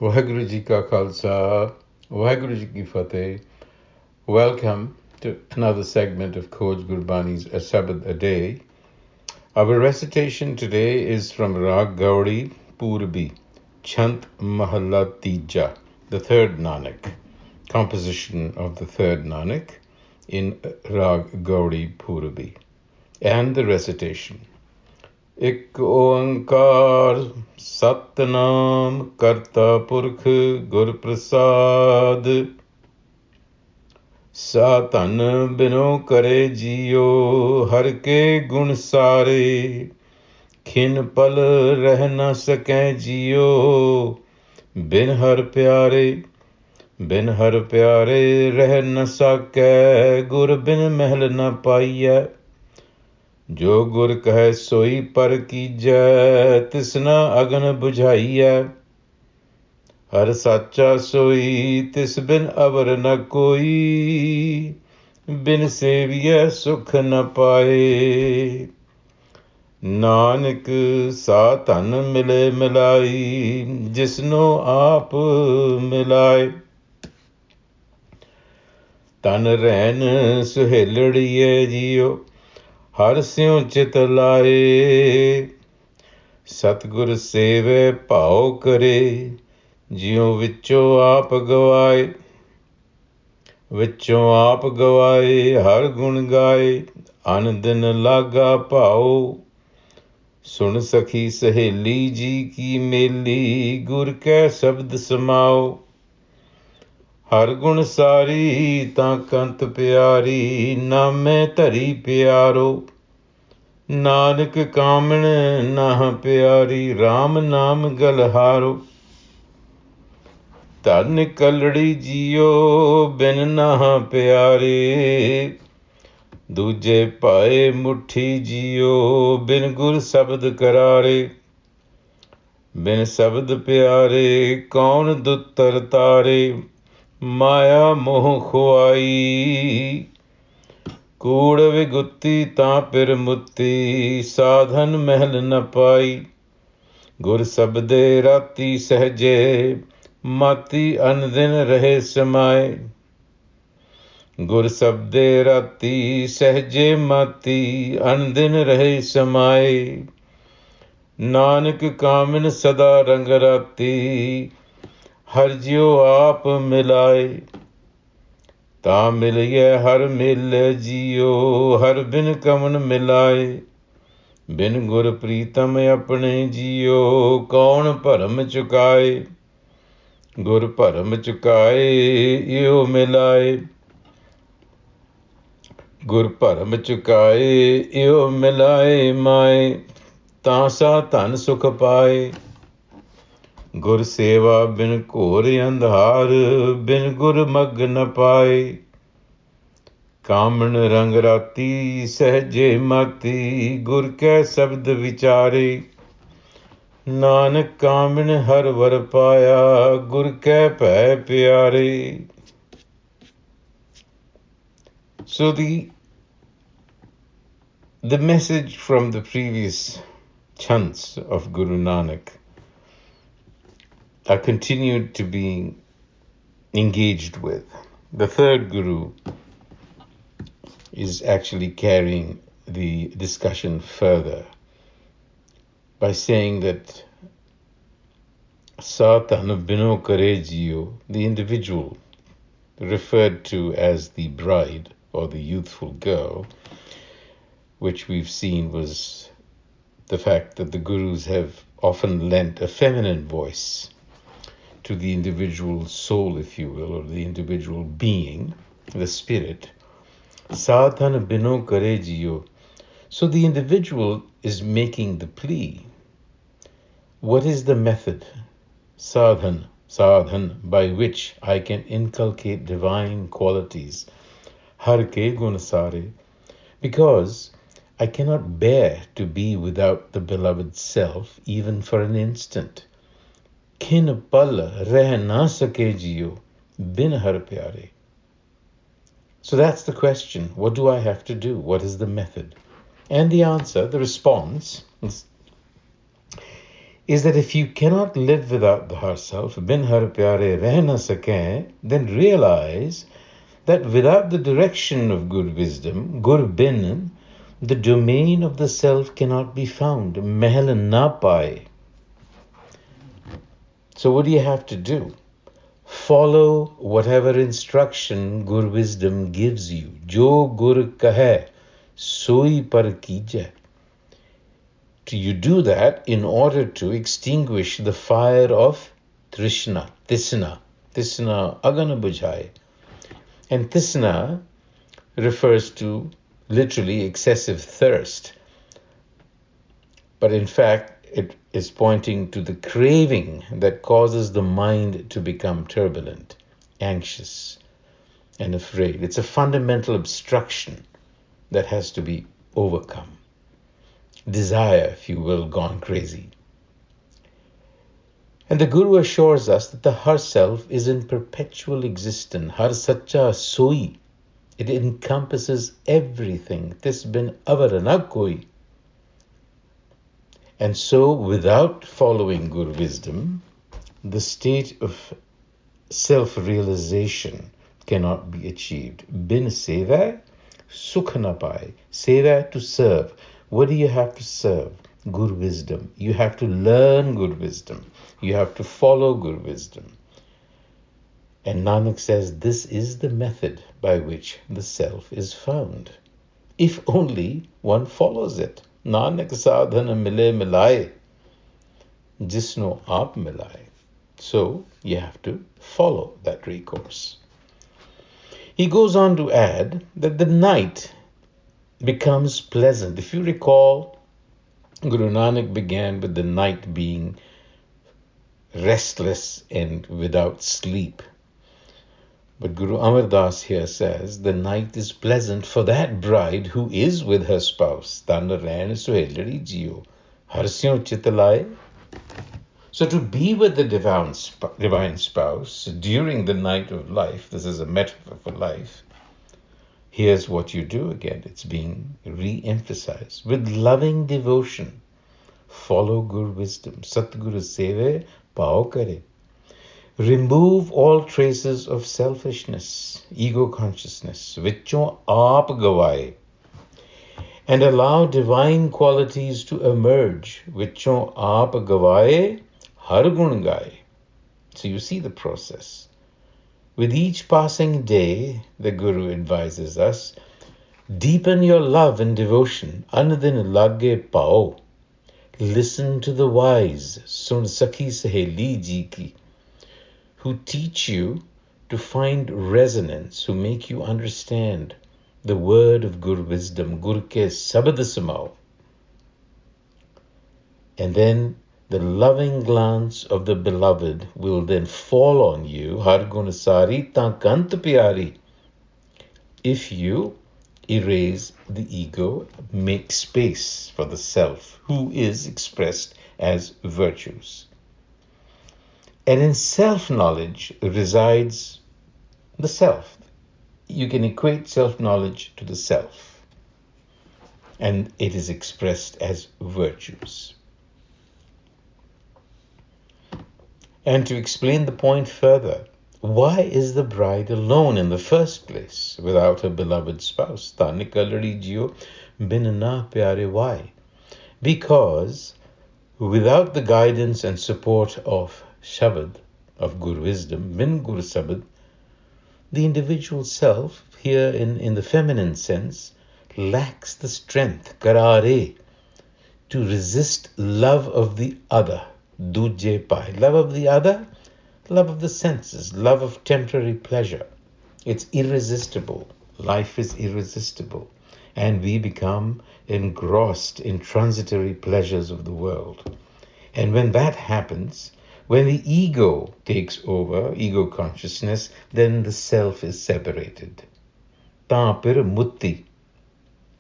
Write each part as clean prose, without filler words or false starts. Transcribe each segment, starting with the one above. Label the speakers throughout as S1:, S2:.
S1: Waheguru Ji Ka Khalsa, Waheguru Ji Ki Fateh. Welcome to another segment of Khoj Gurbani's a-sabad-a-day. Our recitation today is from Rag Gaudi Purbi, Chant Mahalla Tija, the third Nanak, composition of the third Nanak in Rag Gaudi Purbi. And the recitation. ਇੱਕ ਓੰਕਾਰ ਸਤਨਾਮ ਕਰਤਾ ਪੁਰਖ ਗੁਰ ਪ੍ਰਸਾਦ ਸਾ ਧਨ ਬਿਨੋ ਕਰੇ JIO ਹਰ ਕੇ ਗੁਣ ਸਾਰੇ ਖਿਨ ਪਲ ਰਹਿ ਨ ਸਕੈ ਜੀਓ ਬਿਨ ਹਰ ਪਿਆਰੇ ਰਹਿ ਨ ਸਕੈ ਗੁਰ ਬਿਨ ਮਹਿਲ ਨ ਪਾਈਐ ਜੋ ਗੁਰ ਕਹੈ ਸੋਈ ਪਰ ਕੀਜੈ ਤਿਸਨਾ ਅਗਨ ਬੁਝਾਈਐ ਹਰ ਸਾਚਾ ਸੋਈ ਤਿਸ ਬਿਨ ਅਵਰ ਨ ਕੋਈ ਬਿਨ ਸੇਵੀਐ ਸੁਖ ਨ ਪਾਏ ਨਾਨਕ ਸਾ ਧਨ ਮਿਲੇ ਮਿਲਾਈ ਜਿਸਨੋ ਆਪ ਮਿਲਾਏ ਤਨ ਰਹਿਨ ਸੁਹੇਲੜੀਏ ਜੀਓ ਹਰ ਸਿਉ ਚਿਤ ਲਾਏ ਸਤਿਗੁਰ ਸੇਵੇ ਭਾਉ ਕਰੇ ਜਿਉ ਵਿੱਚੋਂ ਆਪ ਗਵਾਏ ਹਰ ਗੁਣ ਗਾਏ ਅਨ ਦਿਨ ਲਾਗਾ ਭਾਉ ਸੁਣ ਸਖੀ ਸਹੇਲੀ ਜੀ ਕੀ ਮੇਲੀ ਗੁਰ ਕੈ ਸ਼ਬਦ ਸਮਾਓ ਹਰ ਗੁਣ ਸਾਰੀ ਤਾਂ ਕੰਤ ਪਿਆਰੀ ਨਾਮੇ ਧਰੀ ਪਿਆਰੋ ਨਾਨਕ ਕਾਮਣ ਨਾਹ ਪਿਆਰੀ RAM ਨਾਮ ਗਲਹਾਰੋ ਧਨ ਕਲੜੀ ਜੀਓ ਬਿਨ ਨਾਹ ਪਿਆਰੇ ਦੂਜੇ ਪਾਏ ਮੁੱਠੀ ਜੀਓ ਬਿਨ ਗੁਰ ਸ਼ਬਦ ਕਰਾਰੇ ਬਿਨ ਸ਼ਬਦ ਪਿਆਰੇ ਕੌਣ ਦੁੱਤਰ ਤਾਰੇ ਮਾਇਆ ਮੋਹ ਖੁਆਈ ਕੂੜ ਵਿਗੁੱਤੀ ਤਾਂ ਪਿਰ ਮੁੱਤੀ ਸਾਧਨ ਮਹਿਲ ਨ ਪਾਈ ਗੁਰ ਸਬਦੇ ਰਾਤੀ ਸਹਜੇ ਮਾਤੀ ਅਨ ਦਿਨ ਰਹੇ ਸਮਾਏ ਗੁਰ ਸਬਦੇ ਰਾਤੀ ਸਹਜੇ ਮਾਤੀ ਅਨ ਦਿਨ ਰਹੇ ਸਮਾਏ ਨਾਨਕ ਕਾਮਨ ਸਦਾ ਰੰਗ ਰਾਤੀ ਹਰ ਜਿਉ ਆਪ ਮਿਲਾਏ ਤਾਂ ਮਿਲਿਐ ਹਰ ਮਿਲ ਜੀਓ ਹਰ ਬਿਨ ਕਮਨ ਮਿਲਾਏ ਬਿਨ ਗੁਰ ਪ੍ਰੀਤਮ ਆਪਣੇ ਜੀਓ ਕੌਣ ਭਰਮ ਚੁਕਾਏ ਗੁਰ ਭਰਮ ਚੁਕਾਏ ਇਉ ਮਿਲਾਏ ਗੁਰ ਭਰਮ ਚੁਕਾਏ ਇਉ ਮਿਲਾਏ ਮਾਏ ਤਾਂ ਸਾ ਧਨ ਸੁਖ ਪਾਏ ਗੁਰ ਸੇਵਾ ਬਿਨ ਘੋਰ ਅੰਧਾਰ ਬਿਨ ਗੁਰ ਮਗ ਨ ਪਾਏ ਕਾਮਣ ਰੰਗ ਰਾਤੀ ਸਹਜੇ ਮਾਤੀ ਗੁਰ ਕੈ ਸ਼ਬਦ ਵਿਚਾਰੇ ਨਾਨਕ ਕਾਮਣ ਹਰ ਵਰ ਪਾਇਆ ਗੁਰ ਕੈ ਭੈ ਪਿਆਰੇ So the message from the previous chants of Guru Nanak are continued to be engaged with. The third Guru is actually carrying the discussion further by saying that Dhan Binau Kare Jio, the individual referred to as the bride or the youthful girl, which we've seen was the fact that the Gurus have often lent a feminine voice to the individual soul, if you will, or the individual being, the spirit. Dhan Binau Kare Jio. So the individual is making the plea. What is the method, sadhan, by which I can inculcate divine qualities, har ke gun sare, because I cannot bear to be without the beloved self even for an instant. Khin pal reh na sake jiyo bin har pyare. So that's the question. What do I have to do? What is the method? And the answer, the response, is that if you cannot live without the Har Self, bin har pyare reh na sake, then realize that without the direction of good wisdom, gur bin, the domain of the self cannot be found. Mahal na pai. So what do you have to do? Follow whatever instruction gur wisdom gives you. Jo gur kahe, soi par kije. You do that in order to extinguish the fire of Trishna, Tisna. Tisna agana bujhai. And Tisna refers to literally excessive thirst. But in fact, it is pointing to the craving that causes the mind to become turbulent, anxious, and afraid. It's a fundamental obstruction that has to be overcome. Desire, if you will, gone crazy. And the Guru assures us that the Har Self is in perpetual existence. Har Sacha Soi. It encompasses everything. Tis bin avar na koi. And so, without following Guru wisdom, the state of self-realization cannot be achieved. Bin seva, sukh na pai. Seva, to serve. What do you have to serve? Guru wisdom. You have to learn Guru wisdom. You have to follow Guru wisdom. And Nanak says this is the method by which the self is found. If only one follows it. Nanak sadhana mile milaye, jisno aap milaye. So you have to follow that recourse. He goes on to add that the night becomes pleasant. If you recall, Guru Nanak began with the night being restless and without sleep. But Guru Amar Das here says the night is pleasant for that bride who is with her spouse. Dhan Binau Kare Jio, harsyon chitalaye. So to be with the divine spouse during the night of life, this is a metaphor for life. Here's what you do again. It's being re-emphasized. With loving devotion, follow Guru wisdom. Satguru Seve Binau Kare. Remove all traces of selfishness, ego consciousness, vichon aap gavaye, and allow divine qualities to emerge, vichon aap gavaye, har gun gaye. So you see the process. With each passing day, the Guru advises us, deepen your love and devotion, anadin lage pao. Listen to the wise, sun sakhi saheli ji ki, who teach you to find resonance, who make you understand the word of Guru wisdom, Gur ke a-sabad-a-day. And then the loving glance of the beloved will then fall on you, har gun sari ta kant pyari, if you erase the ego, make space for the self, who is expressed as virtues. And in self-knowledge resides the self. You can equate self-knowledge to the self. And it is expressed as virtues. And to explain the point further, why is the bride alone in the first place without her beloved spouse? Dhan Binau Kare Jio, bin pyare. Why? Because without the guidance and support of Shabad, of Guru wisdom, bin Guru Sabad, the individual self, here in the feminine sense, lacks the strength, karare, to resist love of the other, duje pai. Love of the other, love of the senses, love of temporary pleasure. It's irresistible. Life is irresistible. And we become engrossed in transitory pleasures of the world. And when that happens, when the ego takes over, ego consciousness, then the self is separated. Tapir mutti.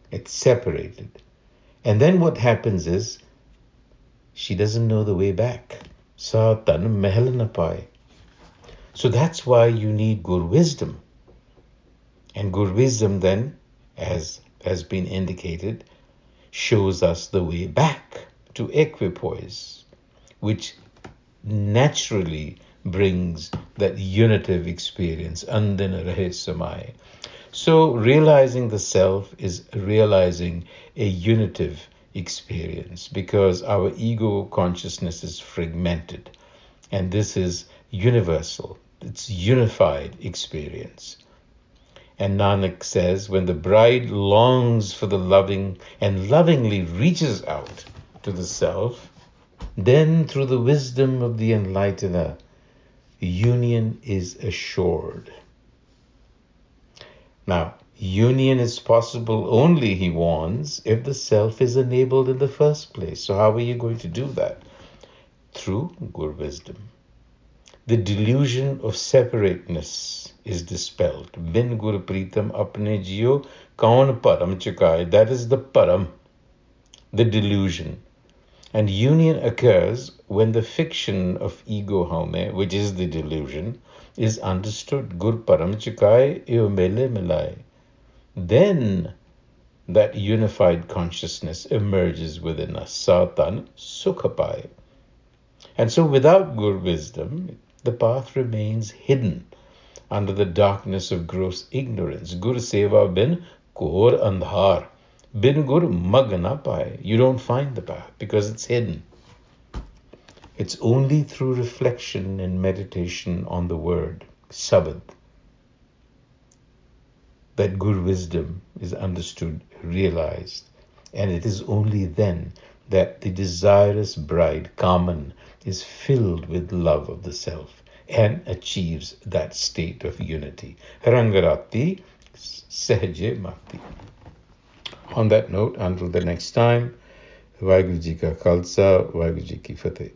S1: It's separated. And then what happens is, she doesn't know the way back. Satan mahal na pai. So that's why you need Guru wisdom. And Guru wisdom then, as has been indicated, shows us the way back to equipoise, which naturally brings that unitive experience. Andin rahe samay. So realizing the self is realizing a unitive experience, because our ego consciousness is fragmented, and this is universal. It's unified experience. And Nanak says, when the bride longs for the loving and lovingly reaches out to the self, then through the wisdom of the enlightener, union is assured. Now, union is possible only, he warns, if the self is enabled in the first place. So how are you going to do that? Through Gur wisdom. The delusion of separateness is dispelled. Bin Gur Pritam Apne Jio Kaun Param Chukai. That is the Param, the delusion. And union occurs when the fiction of ego haume, which is the delusion, is understood. Gur Param Chukai eo mele milai. Then that unified consciousness emerges within us. Satan Sukhapai. And so without Gur wisdom, the path remains hidden under the darkness of gross ignorance. Gur seva bin kor andhar. Bin gur magna pai. You don't find the path because it's hidden. It's only through reflection and meditation on the word, sabad, that Gur wisdom is understood, realized. And it is only then that the desirous bride, Kaman, is filled with love of the self and achieves that state of unity. Rangarati Sahaje Mati. On that note, until the next time, Vaheguru Ji Ka Khalsa, Vaheguru Ji Ki Fateh.